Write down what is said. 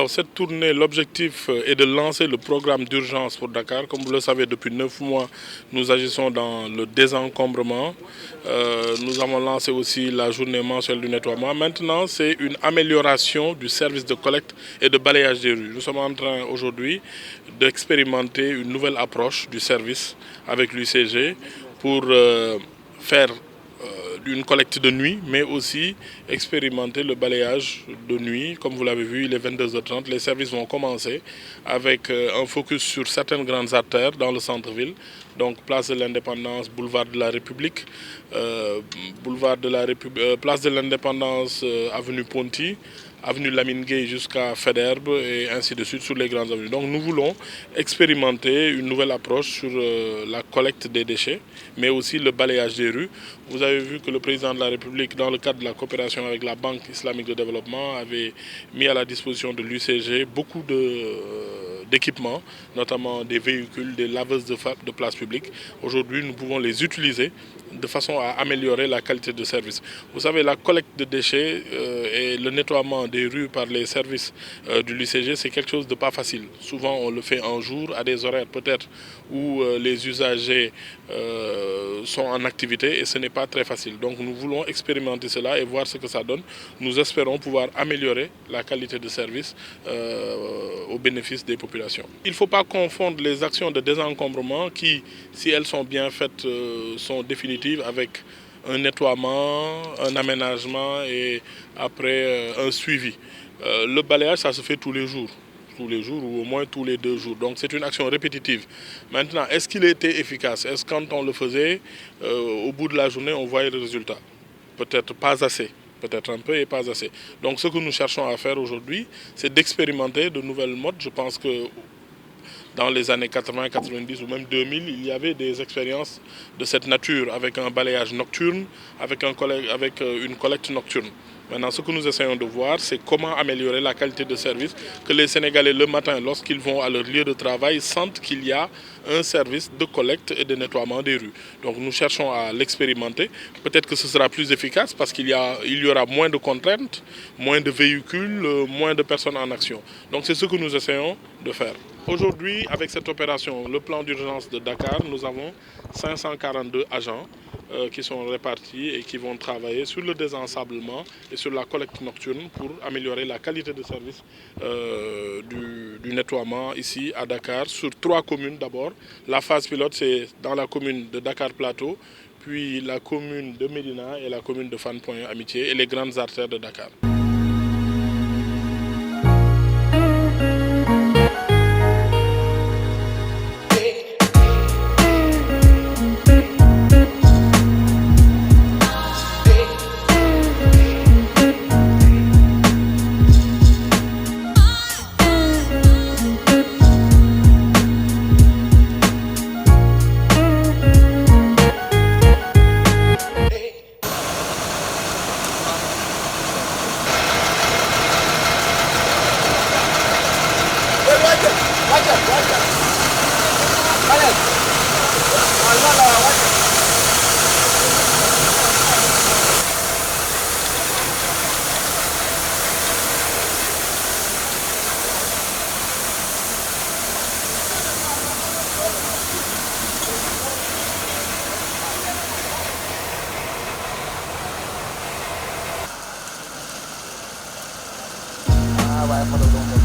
Alors cette tournée, l'objectif est de lancer le programme d'urgence pour Dakar. Comme vous le savez, depuis 9 mois, nous agissons dans le désencombrement. Nous avons lancé aussi la journée mensuelle du nettoiement. Maintenant, c'est une amélioration du service de collecte et de balayage des rues. Nous sommes en train aujourd'hui d'expérimenter une nouvelle approche du service avec l'UCG pour faire une collecte de nuit, mais aussi expérimenter le balayage de nuit. Comme vous l'avez vu, il est 22h30, les services vont commencer avec un focus sur certaines grandes artères dans le centre-ville, donc place de l'Indépendance, boulevard de la République, place de l'Indépendance, avenue Ponty, avenue Lamine Gueye jusqu'à Faidherbe et ainsi de suite sur les grandes avenues. Donc nous voulons expérimenter une nouvelle approche sur la collecte des déchets, mais aussi le balayage des rues. Vous avez vu que le président de la République, dans le cadre de la coopération avec la Banque islamique de développement, avait mis à la disposition de l'UCG beaucoup d'équipements, notamment des véhicules, des laveuses de place publique. Aujourd'hui, nous pouvons les utiliser de façon à améliorer la qualité de service. Vous savez, la collecte de déchets et le nettoiement des rues par les services de l'UCG, c'est quelque chose de pas facile. Souvent, on le fait un jour, à des horaires peut-être où les usagers sont en activité et ce n'est pas très facile. Donc nous voulons expérimenter cela et voir ce que ça donne. Nous espérons pouvoir améliorer la qualité de service au bénéfice des populations. Il ne faut pas confondre les actions de désencombrement qui, si elles sont bien faites, sont définitives avec un nettoiement, un aménagement et après un suivi. Le balayage, ça se fait tous les jours ou au moins tous les 2 jours. Donc c'est une action répétitive. Maintenant, est-ce qu'il était efficace? Est-ce que quand on le faisait, au bout de la journée, on voyait le résultat? Peut-être pas assez. Peut-être un peu et pas assez. Donc ce que nous cherchons à faire aujourd'hui, c'est d'expérimenter de nouvelles modes. Je pense que dans les années 80, 90 ou même 2000, il y avait des expériences de cette nature avec un balayage nocturne, avec une collecte nocturne. Maintenant, ce que nous essayons de voir, c'est comment améliorer la qualité de service, que les Sénégalais, le matin, lorsqu'ils vont à leur lieu de travail, sentent qu'il y a un service de collecte et de nettoiement des rues. Donc nous cherchons à l'expérimenter. Peut-être que ce sera plus efficace parce qu'il y aura moins de contraintes, moins de véhicules, moins de personnes en action. Donc c'est ce que nous essayons de faire. Aujourd'hui, avec cette opération, le plan d'urgence de Dakar, nous avons 542 agents qui sont répartis et qui vont travailler sur le désensablement et sur la collecte nocturne pour améliorer la qualité de service du nettoiement ici à Dakar, sur 3 communes d'abord. La phase pilote, c'est dans la commune de Dakar-Plateau, puis la commune de Médina et la commune de Fann Point Amitié et les grandes artères de Dakar. Vai,